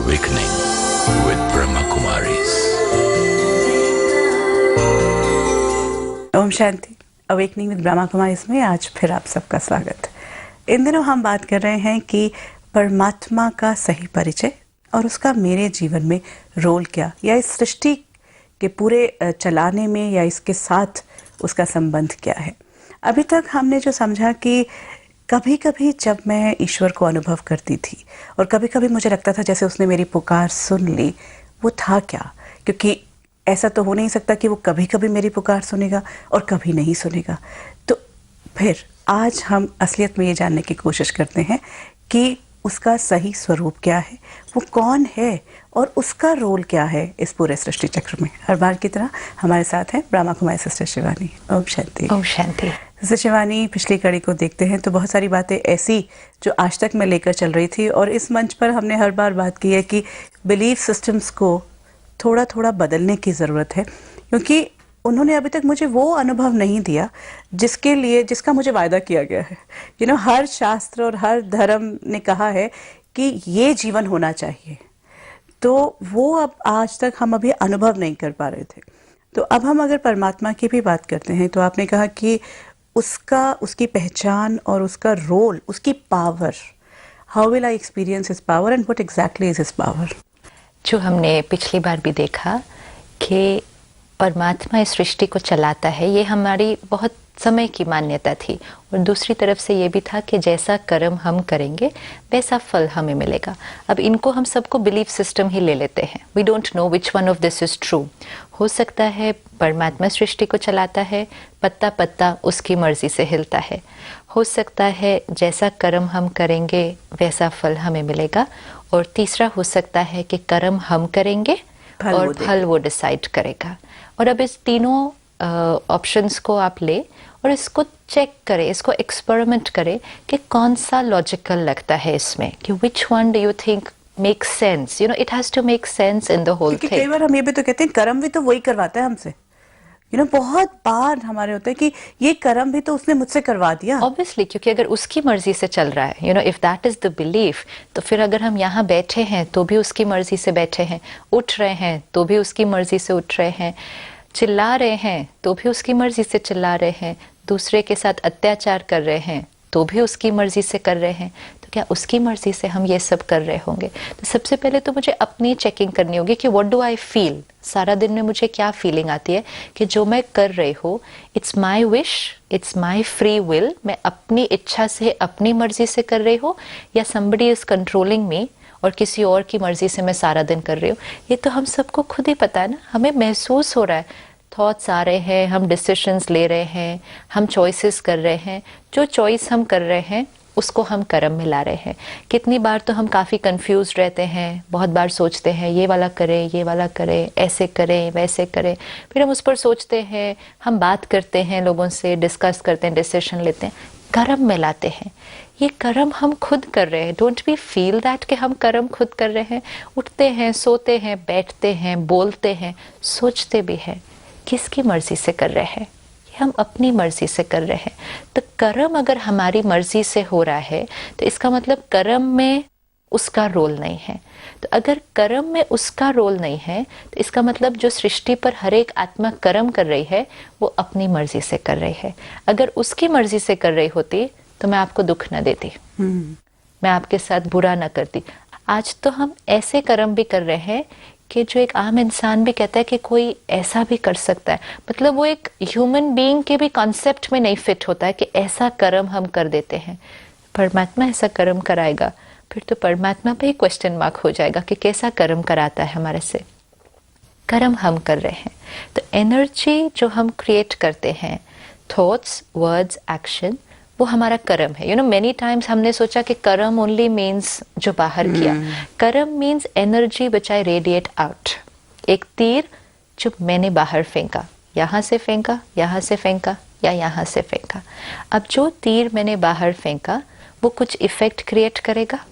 Awakening with Brahma Kumaris. ओम शांति। Awakening with Brahma Kumaris में आज फिर आप सबका स्वागत। इन दिनों हम बात कर रहे हैं कि परमात्मा का सही परिचय और उसका मेरे जीवन में रोल क्या, या इस सृष्टि के पूरे चलाने में या इसके साथ उसका संबंध क्या है। अभी तक हमने जो समझा कि कभी कभी जब मैं ईश्वर को अनुभव करती थी और कभी कभी मुझे लगता था जैसे उसने मेरी पुकार सुन ली, वो था क्या, क्योंकि ऐसा तो हो नहीं सकता कि वो कभी कभी मेरी पुकार सुनेगा और कभी नहीं सुनेगा। तो फिर आज हम असलियत में ये जानने की कोशिश करते हैं कि उसका सही स्वरूप क्या है, वो कौन है और उसका रोल क्या है इस पूरे सृष्टि चक्र में। हर बार की तरह हमारे साथ हैं ब्रह्मा कुमारी सिस्टर शिवानी। ओम शांति। ओम शांति। सिस्टर शिवानी, पिछली कड़ी को देखते हैं तो बहुत सारी बातें ऐसी जो आज तक मैं लेकर चल रही थी, और इस मंच पर हमने हर बार बात की है कि बिलीफ सिस्टम्स को थोड़ा थोड़ा बदलने की ज़रूरत है, क्योंकि उन्होंने अभी तक मुझे वो अनुभव नहीं दिया जिसका मुझे वायदा किया गया है। हर शास्त्र और हर धर्म ने कहा है कि ये जीवन होना चाहिए, तो वो अब आज तक हम अभी अनुभव नहीं कर पा रहे थे। तो अब हम अगर परमात्मा की भी बात करते हैं तो आपने कहा कि उसकी पहचान और उसका रोल, उसकी power, how will I experience his power and what exactly is his power. जो हमने पिछली बार भी देखा कि परमात्मा इस सृष्टि को चलाता है, ये हमारी बहुत समय की मान्यता थी। और दूसरी तरफ से ये भी था कि जैसा कर्म हम करेंगे वैसा फल हमें मिलेगा। अब इनको हम सबको बिलीफ सिस्टम ही ले लेते हैं। We don't know which one of this is true. हो सकता है परमात्मा सृष्टि को चलाता है, पत्ता पत्ता उसकी मर्जी से हिलता है। हो सकता है जैसा कर्म हम करेंगे वैसा फल हमें मिलेगा। और तीसरा हो सकता है कि कर्म हम करेंगे और फल वो डिसाइड करेगा। और अब इस तीनों ऑप्शंस को आप ले और इसको चेक करें, इसको एक्सपेरिमेंट करें कि कौन सा लॉजिकल लगता है इसमें, कि which one do you think makes sense. It has to make sense in the whole thing. कई बार हम ये भी तो कहते हैं कर्म भी तो वही करवाता है हमसे। बहुत बार हमारे होता है कि ये कर्म भी तो उसने मुझसे करवा दिया। ऑब्वियसली, क्योंकि अगर उसकी मर्जी से चल रहा है, if that is the belief, तो फिर अगर हम यहाँ बैठे हैं तो भी उसकी मर्जी से बैठे हैं, उठ रहे हैं तो भी उसकी मर्जी से उठ रहे हैं, चिल्ला रहे हैं तो भी उसकी मर्जी से चिल्ला रहे हैं, दूसरे के साथ अत्याचार कर रहे हैं तो भी उसकी मर्जी से कर रहे हैं। तो क्या उसकी मर्जी से हम ये सब कर रहे होंगे? तो सबसे पहले तो मुझे अपनी चेकिंग करनी होगी कि व्हाट डू आई फील। सारा दिन में मुझे क्या फीलिंग आती है कि जो मैं कर रही हूँ, it's my wish, it's my free will, मैं अपनी इच्छा से, अपनी मर्जी से कर रही हूँ, या somebody इज कंट्रोलिंग मी और किसी और की मर्जी से मैं सारा दिन कर रही हूँ। ये तो हम सबको खुद ही पता है ना, हमें महसूस हो रहा है। थॉट्स आ रहे हैं, हम डिसीजंस ले रहे हैं, हम चॉइसेस कर रहे हैं। जो चॉइस हम कर रहे हैं उसको हम कर्म में ला रहे हैं। कितनी बार तो हम काफ़ी कंफ्यूज रहते हैं, बहुत बार सोचते हैं ये वाला करें, ये वाला करें, ऐसे करें, वैसे करें। फिर हम उस पर सोचते हैं, हम बात करते हैं, लोगों से डिस्कस करते हैं, डिसीजन लेते हैं, कर्म में लाते हैं। ये कर्म हम खुद कर रहे हैं। डोंट वी फील दैट कि हम कर्म खुद कर रहे हैं? उठते हैं, सोते हैं, बैठते हैं, बोलते हैं, सोचते भी हैं। किसकी मर्जी से कर रहे हैं? हम अपनी मर्जी से कर रहे हैं। तो कर्म अगर हमारी मर्जी से हो रहा है तो इसका मतलब कर्म में उसका रोल नहीं है। तो अगर कर्म में उसका रोल नहीं है तो इसका मतलब जो सृष्टि पर हर एक आत्मा कर्म कर रही है वो अपनी मर्जी से कर रही है। अगर उसकी मर्जी से कर रही होती तो मैं आपको दुख न देती, मैं आपके साथ बुरा न करती। आज तो हम ऐसे कर्म भी कर रहे हैं कि जो एक आम इंसान भी कहता है कि कोई ऐसा भी कर सकता है। मतलब वो एक ह्यूमन बीइंग के भी कॉन्सेप्ट में नहीं फिट होता है कि ऐसा कर्म हम कर देते हैं। परमात्मा ऐसा कर्म कराएगा, फिर तो परमात्मा पे ही क्वेश्चन मार्क हो जाएगा कि कैसा कर्म कराता है हमारे से। कर्म हम कर रहे हैं तो एनर्जी जो हम क्रिएट करते हैं, थॉट्स, वर्ड्स, एक्शन, वो हमारा कर्म है। मेनी टाइम्स हमने सोचा कि कर्म ओनली मीन्स जो बाहर किया। कर्म means energy which I radiate out. एक तीर जो मैंने बाहर फेंका, यहाँ से फेंका, यहाँ से फेंका, या यहाँ से फेंका। अब जो तीर मैंने बाहर फेंका वो कुछ इफेक्ट क्रिएट करेगा।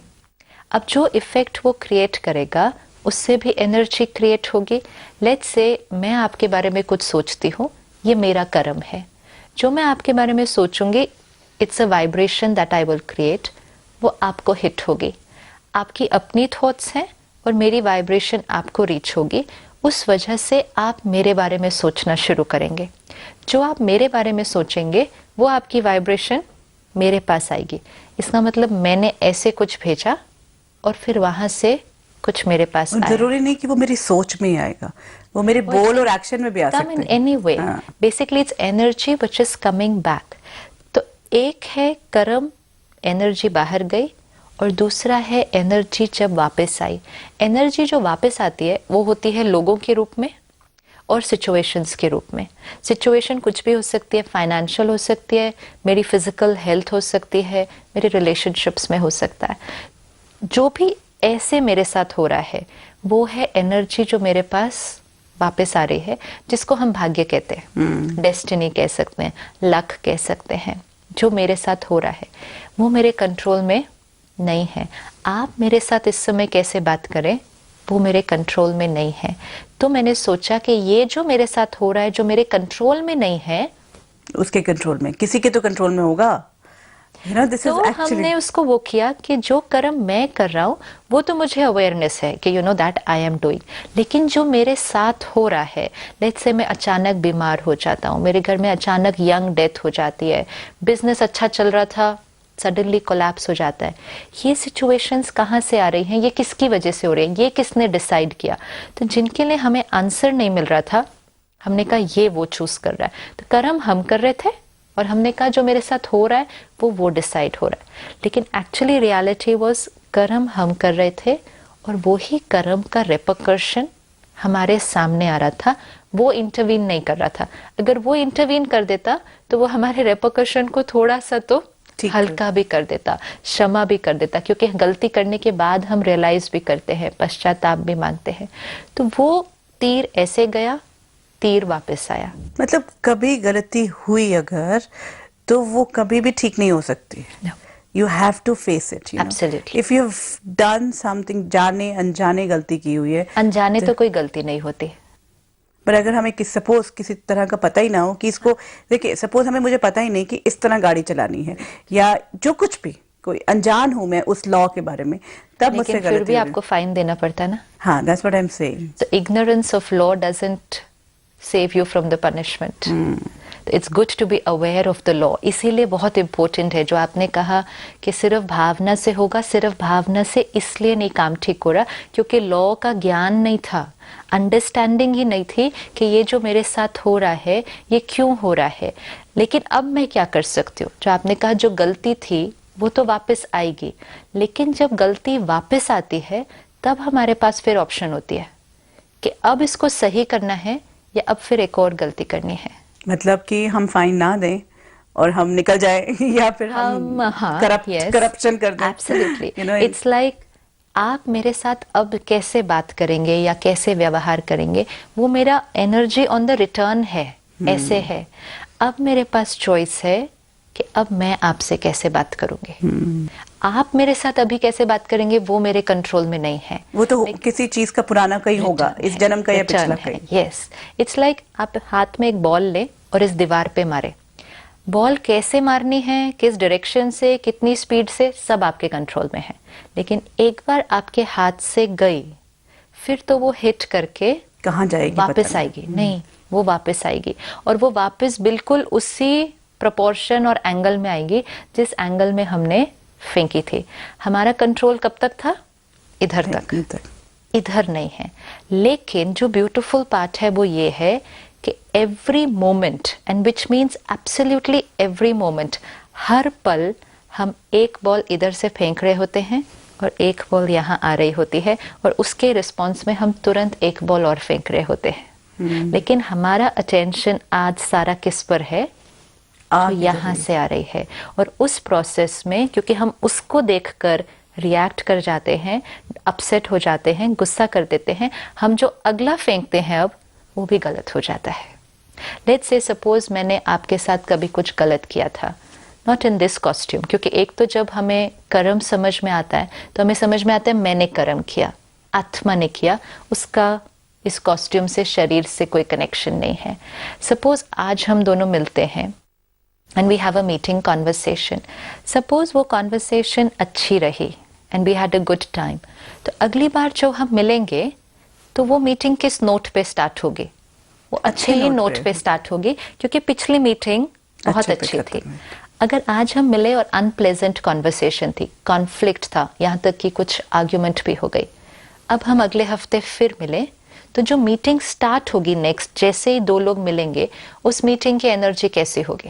अब जो इफेक्ट वो क्रिएट करेगा उससे भी एनर्जी क्रिएट होगी। लेट्स से मैं आपके बारे में कुछ सोचती हूँ, ये मेरा कर्म है। जो मैं आपके बारे में सोचूंगी, it's a vibration that I will create, वो आपको हिट होगी। आपकी अपनी थॉट्स हैं और मेरी वाइब्रेशन आपको रीच होगी, उस वजह से आप मेरे बारे में सोचना शुरू करेंगे। जो आप मेरे बारे में सोचेंगे वो आपकी वाइब्रेशन मेरे पास आएगी। इसका मतलब मैंने ऐसे कुछ भेजा और फिर वहां से कुछ मेरे पास आया। जरूरी नहीं कि वो मेरी सोच में ही आएगा, वो मेरे बोल और एक्शन में भी आ सकते हैं। Come in any way, basically it's energy which is coming back. तो एक है कर्म, एनर्जी बाहर गई, और दूसरा है एनर्जी जब वापस आई। एनर्जी जो वापस आती है वो होती है लोगों के रूप में और सिचुएशंस के रूप में। सिचुएशन कुछ भी हो सकती है, फाइनेंशियल हो सकती है, मेरी फिजिकल हेल्थ हो सकती है, मेरे रिलेशनशिप्स में हो सकता है। जो भी ऐसे मेरे साथ हो रहा है वो है एनर्जी जो मेरे पास वापस आ रही है, जिसको हम भाग्य कहते हैं, डेस्टिनी कह सकते हैं, लक कह सकते हैं। जो मेरे साथ हो रहा है वो मेरे कंट्रोल में नहीं है। आप मेरे साथ इस समय कैसे बात करें वो मेरे कंट्रोल में नहीं है। तो मैंने सोचा कि ये जो मेरे साथ हो रहा है, जो मेरे कंट्रोल में नहीं है, उसके कंट्रोल में, किसी के तो कंट्रोल में होगा। तो हमने उसको वो किया कि जो कर्म मैं कर रहा हूँ वो तो मुझे अवेयरनेस है कि दैट आई एम डूइंग, लेकिन जो मेरे साथ हो रहा है, लेट्स से मैं अचानक बीमार हो जाता हूँ, मेरे घर में अचानक यंग डेथ हो जाती है, बिजनेस अच्छा चल रहा था सडनली कोलैप्स हो जाता है। ये सिचुएशंस कहाँ से आ रही हैं, ये किसकी वजह से हो रही है, ये किसने डिसाइड किया? तो जिनके लिए हमें आंसर नहीं मिल रहा था, हमने कहा ये वो चूज कर रहा है। तो कर्म हम कर रहे थे और हमने कहा जो मेरे साथ हो रहा है वो डिसाइड हो रहा है। लेकिन एक्चुअली रियलिटी वाज कर्म हम कर रहे थे और वो ही कर्म का रेपरकशन हमारे सामने आ रहा था। वो इंटरवीन नहीं कर रहा था। अगर वो इंटरवीन कर देता तो वो हमारे रेपरकशन को थोड़ा सा तो हल्का भी कर देता, क्षमा भी कर देता, क्योंकि गलती करने के बाद हम रियलाइज भी करते हैं, पश्चाताप भी मांगते हैं। तो वो तीर ऐसे गया, तीर वापस आया। मतलब कभी गलती हुई अगर, तो वो कभी भी ठीक नहीं हो सकती। You have to face it, you know. Absolutely. If you've done something, जाने अनजाने गलती की हुई है, अनजाने तो कोई गलती नहीं होती। पर अगर हमें सपोज किसी तरह का पता ही ना हो कि इसको, देखिए सपोज मुझे पता ही नहीं कि इस तरह गाड़ी चलानी है, या जो कुछ भी, कोई अनजान हूं मैं उस लॉ के बारे में, तब मुझसे गलती फिर भी आपको फाइन देना पड़ता है ना। हाँ, that's what I'm saying. So ignorance of law doesn't save you from the punishment. It's good to be aware of the law. इसीलिए बहुत इम्पोर्टेंट है जो आपने कहा कि सिर्फ भावना से होगा, सिर्फ भावना से इसलिए नहीं काम ठीक हो रहा क्योंकि लॉ का ज्ञान नहीं था, अंडरस्टैंडिंग ही नहीं थी कि ये जो मेरे साथ हो रहा है ये क्यों हो रहा है। लेकिन अब मैं क्या कर सकती हूँ? जो आपने कहा जो गलती थी वो तो वापस आएगी, लेकिन जब गलती वापस आती है तब हमारे पास फिर ऑप्शन होती है कि अब इसको सही करना है या अब फिर एक और गलती करनी है। मतलब कि हम फाइन ना दें और हम निकल जाए या फिर हम करप्शन कर दें। Absolutely. It's like आप मेरे साथ अब कैसे बात करेंगे या कैसे व्यवहार करेंगे वो मेरा एनर्जी ऑन द रिटर्न है, ऐसे है। अब मेरे पास चॉइस है कि अब मैं आपसे कैसे बात करूंगी। आप मेरे साथ अभी कैसे बात करेंगे वो मेरे कंट्रोल में नहीं है। वो तो किसी चीज का पुराना का ही होगा, इस जन्म का या पिछला का। यस, इट्स लाइक आप हाथ में एक बॉल ले और इस दीवार पे मारे। बॉल कैसे मारनी है, किस डायरेक्शन से, कितनी स्पीड से, सब आपके कंट्रोल में है। लेकिन एक बार आपके हाथ से गई फिर तो वो हिट करके कहाँ जाएगी, वापस आएगी नहीं, वो वापस आएगी और वो वापस बिल्कुल उसी प्रोपोर्शन और एंगल में आएगी जिस एंगल में हमने फेंकी थी। हमारा कंट्रोल कब तक था? इधर तक, इधर नहीं है। लेकिन जो ब्यूटीफुल पार्ट है वो ये है कि every moment, and which means absolutely every moment, हर पल हम एक बॉल इधर से फेंक रहे होते हैं और एक बॉल यहाँ आ रही होती है और उसके रिस्पॉन्स में हम तुरंत एक बॉल और फेंक रहे होते हैं। लेकिन हमारा अटेंशन आज सारा किस पर है? तो यहाँ से आ रही है। और उस प्रोसेस में क्योंकि हम उसको देखकर रिएक्ट कर जाते हैं, अपसेट हो जाते हैं, गुस्सा कर देते हैं, हम जो अगला फेंकते हैं अब वो भी गलत हो जाता है। लेट्स से सपोज मैंने आपके साथ कभी कुछ गलत किया था, नॉट इन दिस कॉस्ट्यूम, क्योंकि एक तो जब हमें कर्म समझ में आता है तो हमें समझ में आता है मैंने कर्म किया, आत्मा ने किया, उसका इस कॉस्ट्यूम से, शरीर से कोई कनेक्शन नहीं है। सपोज आज हम दोनों मिलते हैं and we have a meeting conversation. Suppose वो conversation अच्छी रही and we had a good time, तो अगली बार जो हम मिलेंगे तो वो मीटिंग किस नोट पे स्टार्ट होगी? वो अच्छे ही नोट पे स्टार्ट होगी, क्योंकि पिछली मीटिंग बहुत अच्छी थी। अगर आज हम मिले और अनप्लेजेंट कॉन्वर्सेशन थी, कॉन्फ्लिक्ट था, यहाँ तक कि कुछ आर्ग्यूमेंट भी हो गई, अब हम अगले हफ्ते फिर मिले, तो जो मीटिंग स्टार्ट होगी नेक्स्ट, जैसे ही दो लोग मिलेंगे, उस मीटिंग की एनर्जी कैसी होगी?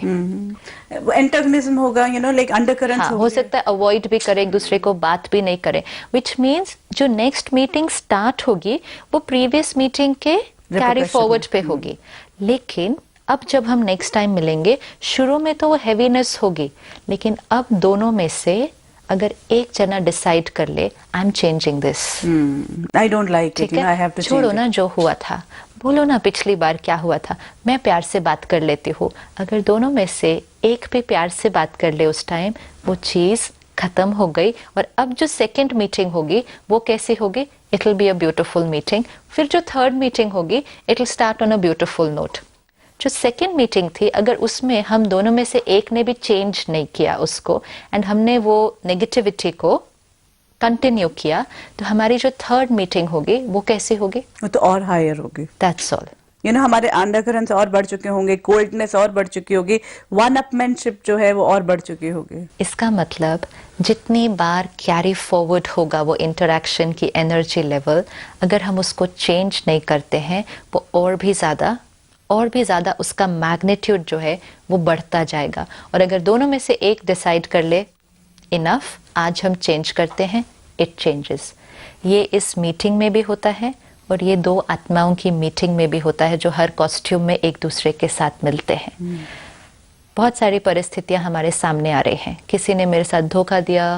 एंटागोनिज्म होगा, लाइक अंडरकरेंट्स हो सकता है अवॉइड भी करें, एक दूसरे को बात भी नहीं करें, विच मीन्स जो नेक्स्ट मीटिंग स्टार्ट होगी वो प्रीवियस मीटिंग के कैरी फॉरवर्ड पे होगी। लेकिन अब जब हम नेक्स्ट टाइम मिलेंगे, शुरू में तो वो हैवीनेस होगी, लेकिन अब दोनों में से अगर एक जना डिसाइड कर ले, I am changing this, I don't like it, I have to change, छोड़ो ना जो हुआ था, बोलो ना पिछली बार क्या हुआ था, मैं प्यार से बात कर लेती हूँ। अगर दोनों में से एक भी प्यार से बात कर ले उस टाइम, वो चीज खत्म हो गई, और अब जो सेकंड मीटिंग होगी वो कैसी होगी? It will be a beautiful meeting. फिर जो थर्ड मीटिंग होगी, it will start on a beautiful note. जो सेकेंड मीटिंग थी, अगर उसमें हम दोनों में से एक ने भी चेंज नहीं किया उसको, एंड हमने वो नेगेटिविटी को कंटिन्यू किया, तो हमारी जो थर्ड मीटिंग होगी वो कैसी होगी? वो तो और हायर होगी। That's all. हमारे अंडरकरेंट्स और बढ़ चुके होंगे, कोल्डनेस और बढ़ चुकी होगी, वन अपमैनशिप जो है वो और बढ़ चुकी होगी। इसका मतलब जितनी बार कैरी फॉरवर्ड होगा वो इंटरेक्शन की एनर्जी लेवल, अगर हम उसको चेंज नहीं करते हैं, वो और भी ज़्यादा उसका मैग्नीट्यूड जो है वो बढ़ता जाएगा। और अगर दोनों में से एक डिसाइड कर ले, इनफ, आज हम चेंज करते हैं, इट चेंजेस। ये इस मीटिंग में भी होता है, और ये दो आत्माओं की मीटिंग में भी होता है, जो हर कॉस्ट्यूम में एक दूसरे के साथ मिलते हैं। बहुत सारी परिस्थितियां हमारे सामने आ रही हैं। किसी ने मेरे साथ धोखा दिया,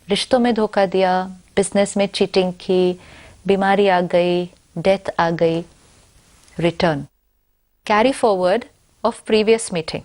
रिश्तों में धोखा दिया, बिजनेस में चीटिंग की, बीमारी आ गई, डेथ आ गई, return, carry forward of previous meeting.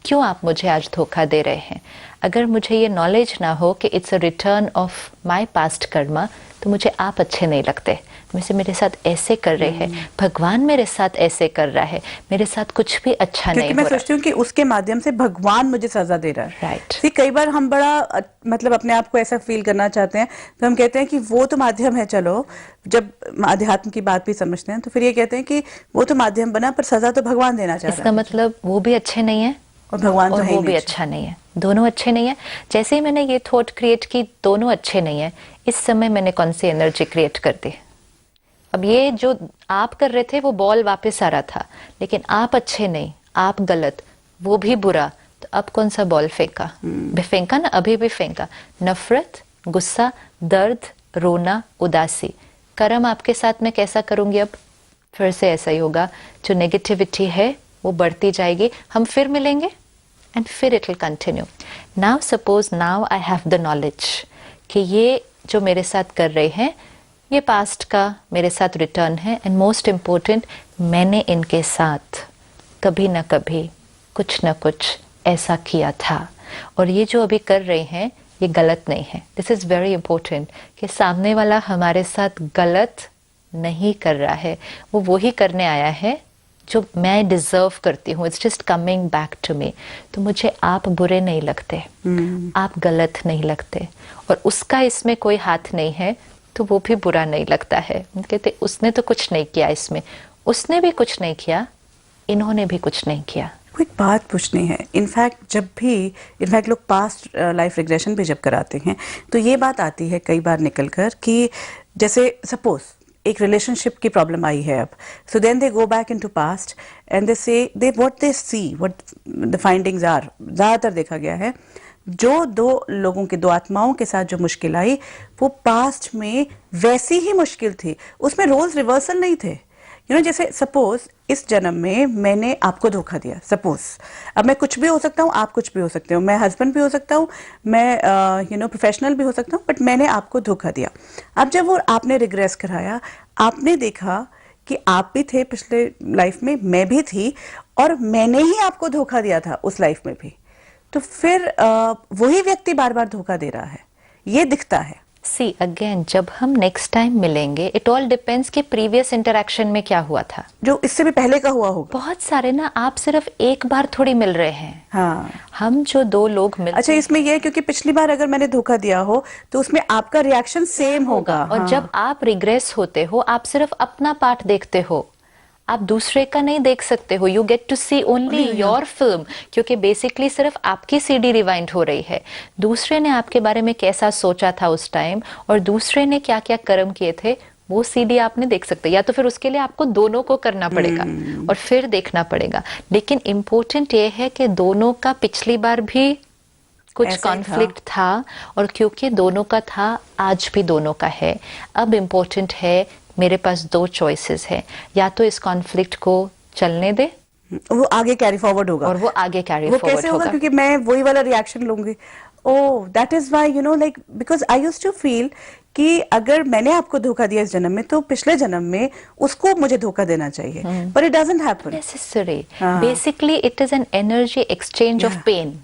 क्यों आप मुझे आज धोखा दे रहे हैं? अगर मुझे ये नॉलेज ना हो कि it's a return of my past Karma, तो मुझे आप अच्छे नहीं लगते। मेरे साथ ऐसे कर रहे हैं, भगवान मेरे साथ ऐसे कर रहा है, मेरे साथ कुछ भी अच्छा नहीं हो रहा। मैं सोचती हूँ कि उसके माध्यम से भगवान मुझे सजा दे रहा है। राइट। कई बार हम बड़ा मतलब अपने आप को ऐसा फील करना चाहते हैं, तो हम कहते हैं कि वो तो माध्यम है। चलो, जब अध्यात्म की बात भी समझते हैं तो फिर ये कहते हैं कि वो तो माध्यम बना, पर सजा तो भगवान देना चाह रहा है। इसका मतलब वो भी अच्छे नहीं है और भगवान तो है वो भी अच्छा नहीं है, दोनों अच्छे नहीं है। जैसे ही मैंने ये थॉट क्रिएट की दोनों अच्छे नहीं है, इस समय मैंने कौन सी एनर्जी क्रिएट कर दी? अब ये जो आप कर रहे थे वो बॉल वापस आ रहा था, लेकिन आप अच्छे नहीं, आप गलत, वो भी बुरा, तो अब कौन सा बॉल फेंका? फेंका ना, अभी भी फेंका। नफरत, गुस्सा, दर्द, रोना, उदासी, कर्म आपके साथ में कैसा करूंगी? अब फिर से ऐसा ही होगा। जो नेगेटिविटी है वो बढ़ती जाएगी, हम फिर मिलेंगे एंड फिर it will continue. Now suppose now I have the knowledge कि ये जो मेरे साथ कर रहे हैं ये पास्ट का मेरे साथ रिटर्न है, एंड मोस्ट इम्पोर्टेंट, मैंने इनके साथ कभी ना कभी कुछ ना कुछ ऐसा किया था, और ये जो अभी कर रहे हैं ये गलत नहीं है। दिस इज़ वेरी इंपॉर्टेंट कि सामने वाला हमारे साथ गलत नहीं कर रहा है, वो वही करने आया है जो मैं डिजर्व करती हूँ। It's just coming back to me. तो मुझे आप बुरे नहीं लगते, आप गलत नहीं लगते, और उसका इसमें कोई हाथ नहीं है, तो वो भी बुरा नहीं लगता है। कहते उसने तो कुछ नहीं किया, इसमें उसने भी कुछ नहीं किया, इन्होंने भी कुछ नहीं किया। एक बात पूछनी है। इनफैक्ट लोग पास्ट लाइफ रिग्रेशन भी जब कराते हैं तो ये बात आती है कई बार निकल कर कि जैसे सपोज एक रिलेशनशिप की प्रॉब्लम आई है अब, so then they go back into past and they say what they see, what the findings are. ज़्यादातर देखा गया है जो दो लोगों के, दो आत्माओं के साथ जो मुश्किल आई वो पास्ट में वैसी ही मुश्किल थी, उसमें रोल्स रिवर्सल नहीं थे। जैसे सपोज इस जन्म में मैंने आपको धोखा दिया, सपोज, अब मैं कुछ भी हो सकता हूँ, आप कुछ भी हो सकते हो, मैं हस्बैंड भी हो सकता हूँ, मैं प्रोफेशनल भी हो सकता हूँ, बट मैंने आपको धोखा दिया। अब जब वो आपने रिग्रेस कराया, आपने देखा कि आप भी थे पिछले लाइफ में, मैं भी थी, और मैंने ही आपको धोखा दिया था उस लाइफ में भी, तो फिर वही व्यक्ति बार बार धोखा दे रहा है, ये दिखता है। सी अगेन, जब हम नेक्स्ट टाइम मिलेंगे, इट ऑल डिपेंड्स कि प्रीवियस इंटरेक्शन में क्या हुआ था। जो इससे भी पहले का हुआ होगा। बहुत सारे ना, आप सिर्फ एक बार थोड़ी मिल रहे हैं। हाँ। हम जो दो लोग मिल, अच्छा, इसमें ये है क्योंकि पिछली बार अगर मैंने धोखा दिया हो तो उसमें आपका रिएक्शन सेम होगा। और हाँ। जब आप रिग्रेस होते हो, आप सिर्फ अपना पार्ट देखते हो, आप दूसरे का नहीं देख सकते हो। You get to see only your film, क्योंकि बेसिकली सिर्फ आपकी सीडी रिवाइंड हो रही है। दूसरे ने आपके बारे में कैसा सोचा था उस टाइम, और दूसरे ने क्या क्या कर्म किए थे, वो सीडी आप नहीं देख सकते। या तो फिर उसके लिए आपको दोनों को करना पड़ेगा और फिर देखना पड़ेगा। लेकिन इम्पोर्टेंट ये है कि दोनों का पिछली बार भी कुछ कॉन्फ्लिक्ट था, और क्योंकि दोनों का था, आज भी दोनों का है। अब इम्पोर्टेंट है, मेरे पास दो चॉइसेस है, या तो इस कॉन्फ्लिक्ट को चलने दे, वो आगे कैरी फॉरवर्ड होगा, और वो आगे कैरी फॉरवर्ड कैसे होगा? क्योंकि मैं वही वाला रिएक्शन लूंगी। Oh, that is why you know, like because I used to feel कि अगर मैंने आपको धोखा दिया इस जन्म में, तो पिछले जन्म में उसको मुझे धोखा देना चाहिए, पर it doesn't happen necessary. Basically it is an energy exchange of pain,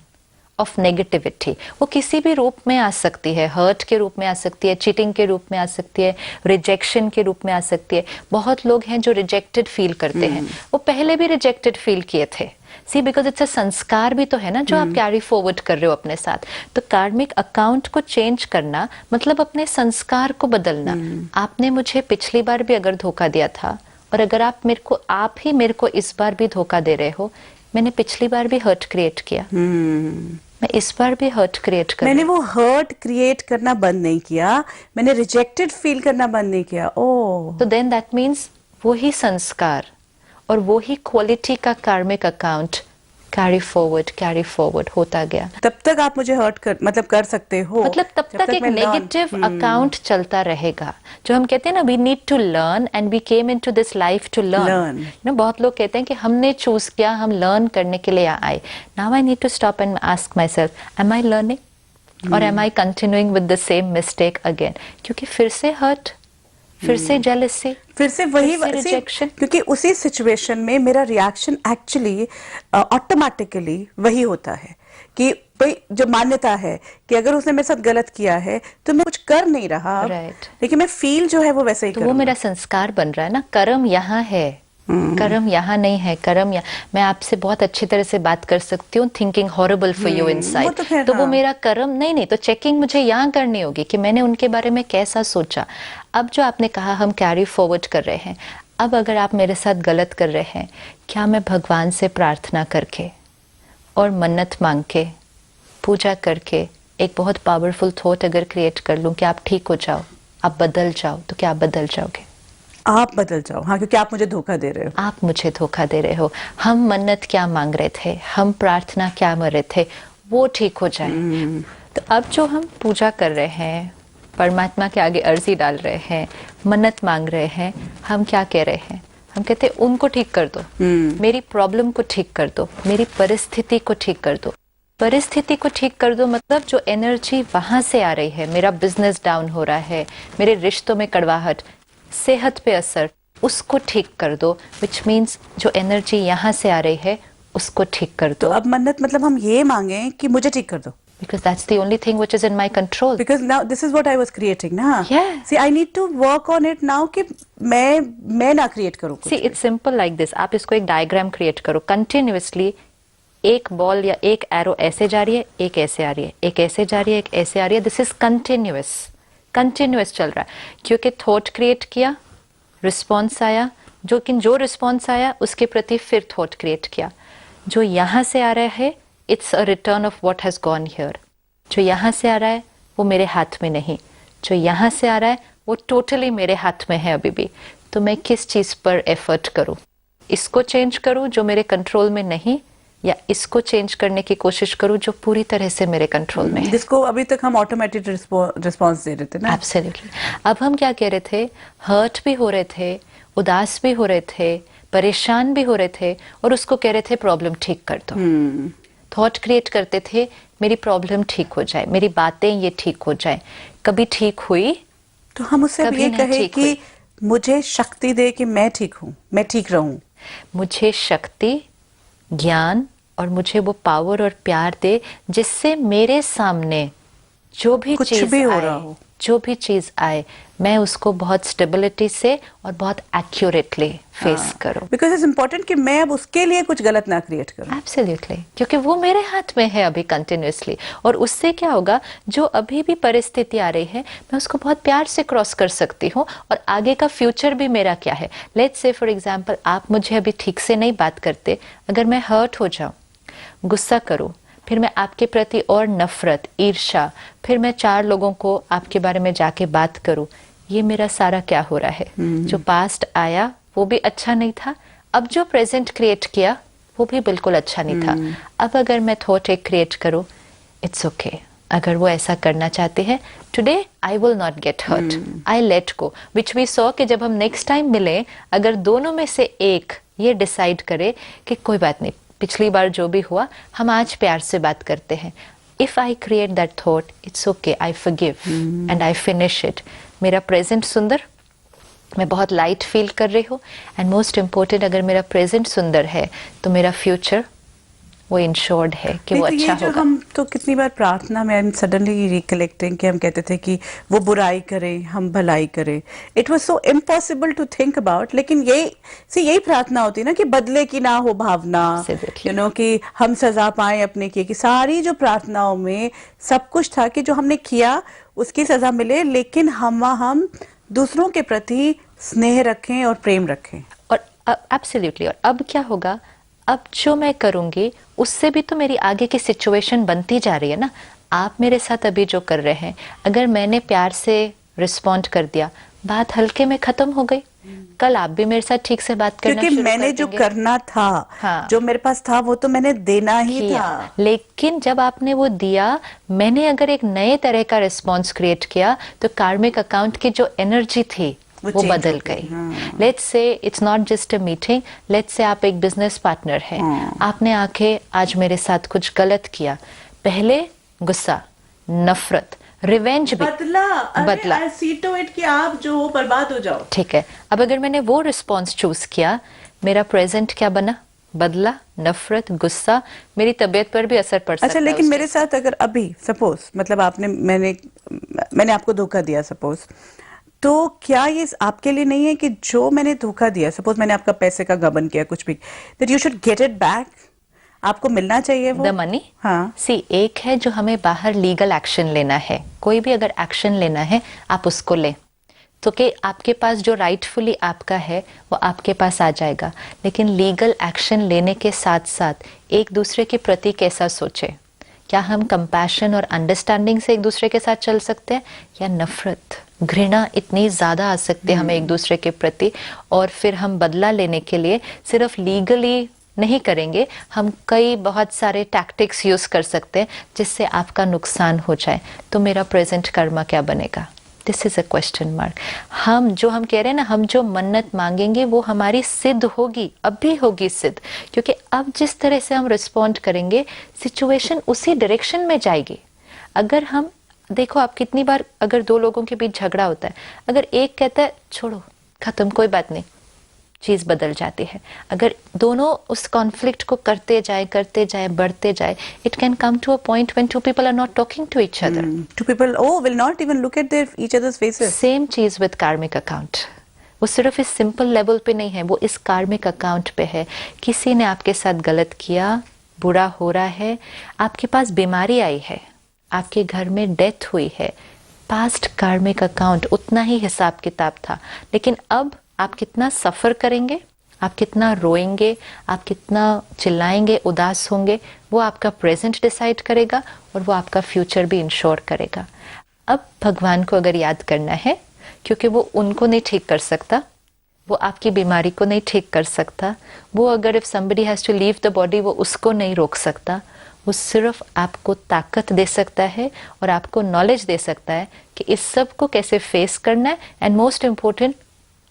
of negativity. वो किसी भी रूप में आ सकती है, हर्ट के रूप में आ सकती है, चीटिंग के रूप में आ सकती है, रिजेक्शन के रूप में आ सकती है। बहुत लोग हैं जो रिजेक्टेड फील करते हैं, वो पहले भी रिजेक्टेड फील किए थे। सी, बिकॉज इट्स अ संस्कार भी तो है ना जो आप कैरी फॉरवर्ड कर रहे हो अपने साथ। तो कार्मिक अकाउंट को चेंज करना मतलब अपने संस्कार को बदलना। आपने मुझे पिछली बार भी अगर धोखा दिया था, और अगर आप ही मेरे को इस बार भी धोखा दे रहे हो, मैंने पिछली बार भी हर्ट क्रिएट किया, मैं इस बार भी हर्ट क्रिएट कर, मैंने वो हर्ट क्रिएट करना बंद नहीं किया, मैंने रिजेक्टेड फील करना बंद नहीं किया। ओह, तो देन दैट मीन्स वही संस्कार और वही क्वालिटी का कार्मिक अकाउंट कैरी फॉरवर्ड होता गया। तब तक आप मुझे हर्ट कर सकते हो, मतलब तब तक एक नेगेटिव अकाउंट चलता रहेगा। जो हम कहते हैं ना, we need to learn and we came into this life to learn. ना, बहुत लोग कहते हैं कि हमने चूज किया, हम लर्न करने के लिए आए। Now I need to stop and ask myself, am I learning और am I continuing with the same mistake again? क्योंकि फिर से हर्ट, फिर से जेलसी, फिर से वही रिजेक्शन। क्योंकि उसी सिचुएशन में मेरा रिएक्शन एक्चुअली ऑटोमेटिकली वही होता है कि भाई जो मान्यता है कि अगर उसने मेरे साथ गलत किया है तो मैं कुछ कर नहीं रहा, लेकिन मैं फील जो है वो वैसे ही तो वो मेरा संस्कार बन रहा है ना। कर्म यहाँ है, कर्म यहाँ नहीं है। कर्म मैं आपसे बहुत अच्छी तरह से बात कर सकती हूँ, thinking horrible for you inside, तो वो मेरा कर्म नहीं। तो चेकिंग मुझे यहाँ करनी होगी कि मैंने उनके बारे में कैसा सोचा। अब जो आपने कहा हम कैरी फॉरवर्ड कर रहे हैं, अब अगर आप मेरे साथ गलत कर रहे हैं, क्या मैं भगवान से प्रार्थना करके और मन्नत मांग के, पूजा करके एक बहुत पावरफुल थॉट अगर क्रिएट कर लूँ कि आप ठीक हो जाओ, आप बदल जाओ, तो क्या आप बदल जाओगे? आप बदल जाओ, हाँ, क्योंकि आप मुझे धोखा दे रहे हो। आप मुझे धोखा दे रहे हो। हम मन्नत क्या मांग रहे थे, हम प्रार्थना क्या कर रहे थे, वो ठीक हो जाए। तो अब जो हम पूजा कर रहे हैं, परमात्मा के आगे अर्जी डाल रहे हैं, मन्नत मांग रहे हैं, हम क्या कह रहे हैं? हम कहते हैं उनको ठीक कर दो, मेरी प्रॉब्लम को ठीक कर दो, मेरी परिस्थिति को ठीक कर दो। परिस्थिति को ठीक कर दो मतलब जो एनर्जी वहां से आ रही है, मेरा बिजनेस डाउन हो रहा है, मेरे रिश्तों में कड़वाहट, सेहत पे असर, उसको ठीक कर दो। विच मीन्स जो एनर्जी यहाँ से आ रही है उसको ठीक कर दो। तो अब मन्नत मतलब हम ये मांगे कि मुझे ठीक कर दो, because that's the only thing which is in my control. Because now this is what I was creating, ना? Yeah. See, I need to work on it now कि मैं ना क्रिएट करूँ कुछ। See, it's simple like this. आप इसको एक diagram create करो। कंटिन्यूअसली एक बॉल या एक एरो ऐसे जा रही है, एक ऐसे आ रही है, एक ऐसे जा रही है, एक ऐसे आ रही है। दिस इज कंटिन्यूअस चल रहा है, क्योंकि थॉट क्रिएट किया, रिस्पॉन्स आया, जो रिस्पॉन्स आया उसके प्रति फिर थॉट क्रिएट किया। जो यहाँ से आ रहा है, it's a return of what has gone here. जो यहाँ से आ रहा है वो मेरे हाथ में नहीं, जो यहाँ से आ रहा है वो टोटली मेरे हाथ में है अभी भी। तो मैं किस चीज पर एफर्ट करूँ? इसको चेंज करूँ जो मेरे कंट्रोल में नहीं, या इसको चेंज करने की कोशिश करूं जो पूरी तरह से मेरे कंट्रोल में है? जिसको अभी तक हम ऑटोमेटिक रिस्पॉन्स दे रहे थे ना। एब्सोल्युटली। अब हम क्या कह रहे थे? हर्ट भी हो रहे थे, उदास भी हो रहे थे, परेशान भी हो रहे थे, और उसको कह रहे थे प्रॉब्लम ठीक कर दो। थॉट क्रिएट करते थे मेरी प्रॉब्लम ठीक हो जाए, मेरी बातें ये ठीक हो जाए। कभी ठीक हुई तो हम उससे अब ये कहे कि मुझे शक्ति दे कि मैं ठीक हूँ, मैं ठीक रहूं। मुझे शक्ति, ज्ञान और मुझे वो पावर और प्यार दे जिससे मेरे सामने जो भी कुछ चीज भी हो आए, रहा हो। जो भी चीज आए, मैं उसको बहुत स्टेबिलिटी से और बहुत एक्यूरेटली फेस करूं। बिकॉज इट्स इम्पोर्टेंट कि मैं अब उसके लिए कुछ गलत ना क्रिएट करूं। एब्सोल्युटली, क्योंकि वो मेरे हाथ में है अभी कंटिन्यूअसली। और उससे क्या होगा, जो अभी भी परिस्थिति आ रही है, मैं उसको बहुत प्यार से क्रॉस कर सकती हूँ। और आगे का फ्यूचर भी मेरा क्या है, लेट्स से फॉर एग्जांपल आप मुझे अभी ठीक से नहीं बात करते, अगर मैं हर्ट हो जाऊं, गुस्सा करूं, फिर मैं आपके प्रति और नफरत, ईर्ष्या, फिर मैं 4 लोगों को आपके बारे में जाके बात करूं, ये मेरा सारा क्या हो रहा है। जो पास्ट आया वो भी अच्छा नहीं था, अब जो प्रेजेंट क्रिएट किया वो भी बिल्कुल अच्छा नहीं था। अब अगर मैं थॉट एक क्रिएट करूं, इट्स ओके, अगर वो ऐसा करना चाहते हैं, today I will not get hurt, I let go. Which we saw कि जब हम नेक्स्ट टाइम मिले, अगर दोनों में से एक ये डिसाइड करे कि कोई बात नहीं, पिछली बार जो भी हुआ हम आज प्यार से बात करते हैं, if I create that thought, it's okay, I forgive and I finish it, मेरा प्रेजेंट सुंदर, मैं बहुत लाइट फील कर रही हूँ। एंड मोस्ट इम्पोर्टेंट, अगर मेरा प्रेजेंट सुंदर है तो मेरा फ्यूचर वो इंश्योर्ड है कि वो नहीं, तो अच्छा ये जो होगा। हम तो कितनी बार प्रार्थना में, आई एम सडनली रिकलेक्टिंग कि हम कहते थे कि वो बुराई करें हम भलाई करें, it was so impossible to think about. लेकिन यही प्रार्थना होती है ना कि बदले की ना हो भावना, Absolutely. यू नो, कि हम सजा पाए अपने किए, कि सारी जो प्रार्थनाओं में सब कुछ था कि जो हमने किया उसकी सजा मिले, लेकिन हम दूसरों के प्रति स्नेह रखें और प्रेम रखें। और एब्सोल्युटली, और अब क्या होगा, अब जो मैं करूंगी उससे भी तो मेरी आगे की सिचुएशन बनती जा रही है ना। आप मेरे साथ अभी जो कर रहे हैं, अगर मैंने प्यार से रिस्पॉन्ड कर दिया, बात हल्के में खत्म हो गई। कल आप भी मेरे साथ ठीक से बात करना क्योंकि शुरू मैंने कर जो देंगे। करना था, हाँ। जो मेरे पास था, वो तो मैंने देना ही किया। था। लेकिन जब आपने वो दिया, मैंने अगर एक नए तरह का रिस्पॉन्स क्रिएट किया, तो कार्मिक अकाउंट की जो एनर्जी थी वो change बदल हो गई। गई। हाँ। Let's say it's not just a meeting, let's say आप एक बिजनेस पार्टनर हैं, आपने आके आज मेरे साथ कुछ गलत किया, पहले गुस्सा, नफरत, रिवेंज भी बदला, आई सी टू इट कि आप जो हो बर्बाद हो जाओ। ठीक है। अब अगर मैंने वो रिस्पॉन्स चूज किया, मेरा प्रेजेंट क्या बना, बदला, नफरत, गुस्सा, मेरी तबीयत पर भी असर पड़ सकता है। अच्छा, लेकिन उस मेरे चीज़ का। साथ अगर अभी सपोज, मतलब मैंने आपको धोखा दिया सपोज, तो क्या ये आपके लिए नहीं है कि जो मैंने धोखा दिया, सपोज मैंने आपका पैसे का गबन किया, कुछ भी, that you should get it back, आपको मिलना चाहिए वो द मनी। हाँ। सी, एक है जो हमें बाहर लीगल एक्शन लेना है, कोई भी अगर एक्शन लेना है आप उसको लें, तो कि आपके पास जो राइटफुली आपका है वो आपके पास आ जाएगा। लेकिन लीगल एक्शन लेने के साथ साथ एक दूसरे के प्रति कैसा सोचे, क्या हम कंपैशन और अंडरस्टैंडिंग से एक दूसरे के साथ चल सकते हैं, या नफरत, घृणा इतनी ज़्यादा आ सकती है हमें एक दूसरे के प्रति, और फिर हम बदला लेने के लिए सिर्फ लीगली नहीं करेंगे, हम कई बहुत सारे टैक्टिक्स यूज़ कर सकते हैं जिससे आपका नुकसान हो जाए। तो मेरा प्रेजेंट कर्मा क्या बनेगा, this is a question mark. हम कह रहे हैं ना, हम जो मन्नत मांगेंगे वो हमारी सिद्ध होगी, अब भी होगी सिद्ध, क्योंकि अब जिस तरह से हम रिस्पॉन्ड करेंगे, सिचुएशन उसी डायरेक्शन में जाएगी। अगर हम देखो, आप कितनी बार अगर 2 लोगों के बीच झगड़ा होता है, अगर एक कहता है छोड़ो खत्म कोई बात नहीं, चीज बदल जाती है। अगर दोनों उस कॉन्फ्लिक्ट को करते जाए बढ़ते जाए, it can come to a point when 2 people are not talking to each other. 2 people will not even look at each other's faces. Same चीज विद कार्मिक अकाउंट, वो सिर्फ इस सिंपल लेवल पे नहीं है, वो इस कार्मिक अकाउंट पे है। किसी ने आपके साथ गलत किया, बुरा हो रहा है, आपके पास बीमारी आई है, आपके घर में डेथ हुई है, पास्ट कार्मिक अकाउंट उतना ही हिसाब किताब था। लेकिन अब आप कितना सफ़र करेंगे, आप कितना रोएंगे, आप कितना चिल्लाएंगे, उदास होंगे, वो आपका प्रेजेंट डिसाइड करेगा और वो आपका फ्यूचर भी इंश्योर करेगा। अब भगवान को अगर याद करना है, क्योंकि वो उनको नहीं ठीक कर सकता, वो आपकी बीमारी को नहीं ठीक कर सकता, वो अगर if somebody has to leave the body वो उसको नहीं रोक सकता, वो सिर्फ आपको ताकत दे सकता है और आपको नॉलेज दे सकता है कि इस सब को कैसे फेस करना है, एंड मोस्ट इम्पोर्टेंट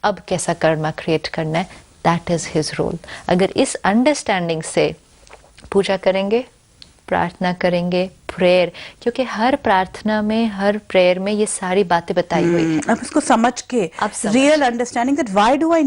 अब कैसा कर्मा क्रिएट करना है, दैट इज हिज रोल। अगर इस अंडरस्टैंडिंग से पूजा करेंगे, प्रार्थना करेंगे, प्रेयर, क्योंकि हर प्रार्थना में, हर प्रेयर में ये सारी बातें बताई हुई है। अब इसको समझ के, real understanding that why do I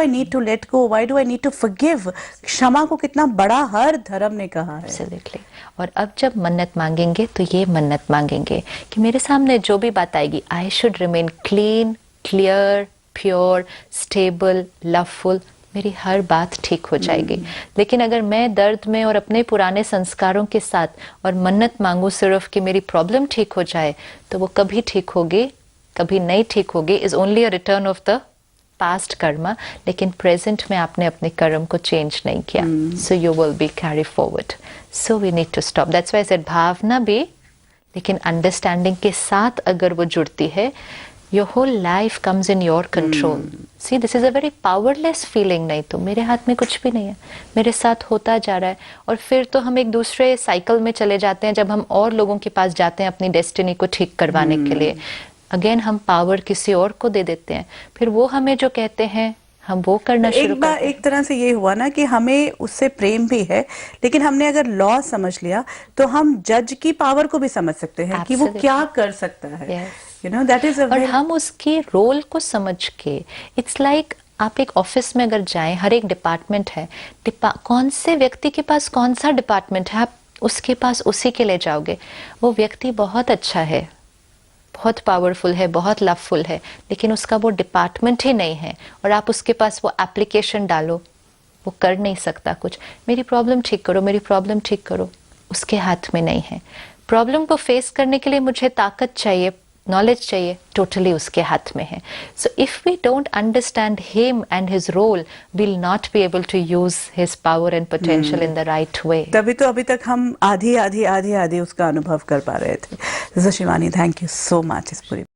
need to let go, why do I need to forgive. क्षमा को कितना बड़ा हर धर्म ने कहा है। Absolutely. और अब जब मन्नत मांगेंगे तो ये मन्नत मांगेंगे कि मेरे सामने जो भी बात आएगी, I should remain clean, clear, pure, stable, loveful, मेरी हर बात ठीक हो जाएगी। लेकिन अगर मैं दर्द में और अपने पुराने संस्कारों के साथ और मन्नत मांगू सिर्फ कि मेरी प्रॉब्लम ठीक हो जाए, तो वो कभी ठीक होगी, कभी नहीं ठीक होगी। Is only a return of the past Karma, लेकिन प्रेजेंट में आपने अपने कर्म को चेंज नहीं किया, so you will be carry forward. So we need to stop. That's why I said Bhavna भी, लेकिन अंडरस्टैंडिंग के साथ अगर वो जुड़ती है, your whole life comes in your control. See, this is a very powerless feeling। नहीं तो मेरे हाथ में कुछ भी नहीं है, मेरे साथ होता जा रहा है। और फिर तो हम एक दूसरे साइकिल में चले जाते हैं, जब हम और लोगों के पास जाते हैं अपनी डेस्टिनी को ठीक करवाने के लिए। अगेन हम पावर किसी और को दे देते हैं, फिर वो हमें जो कहते हैं हम वो करना शुरू करते हैं। एक तरह से ये हुआ ना कि हमें उससे प्रेम भी है, लेकिन हमने अगर लॉ समझ लिया तो हम जज की पावर को भी समझ सकते हैं कि वो क्या कर सकता है। Yes. You know, that is a और हम उसके रोल को समझ के, इट्स लाइक आप एक ऑफिस में अगर जाएं, हर एक डिपार्टमेंट है, कौन से व्यक्ति के पास कौन सा डिपार्टमेंट है, आप उसके पास उसी के लिए जाओगे। वो व्यक्ति बहुत अच्छा है, बहुत पावरफुल है, बहुत लवफुल है, लेकिन उसका वो डिपार्टमेंट ही नहीं है, और आप उसके पास वो एप्लीकेशन डालो, वो कर नहीं सकता कुछ। मेरी प्रॉब्लम ठीक करो, मेरी प्रॉब्लम ठीक करो, उसके हाथ में नहीं है। प्रॉब्लम को फेस करने के लिए मुझे ताकत चाहिए, नॉलेज चाहिए, टोटली उसके हाथ में है। So if we don't understand him and his role, will not be able to use his power and potential in the right way. तभी तो अभी तक हम आधी उसका अनुभव कर पा रहे थे। Shivani, thank you so much इस पूरी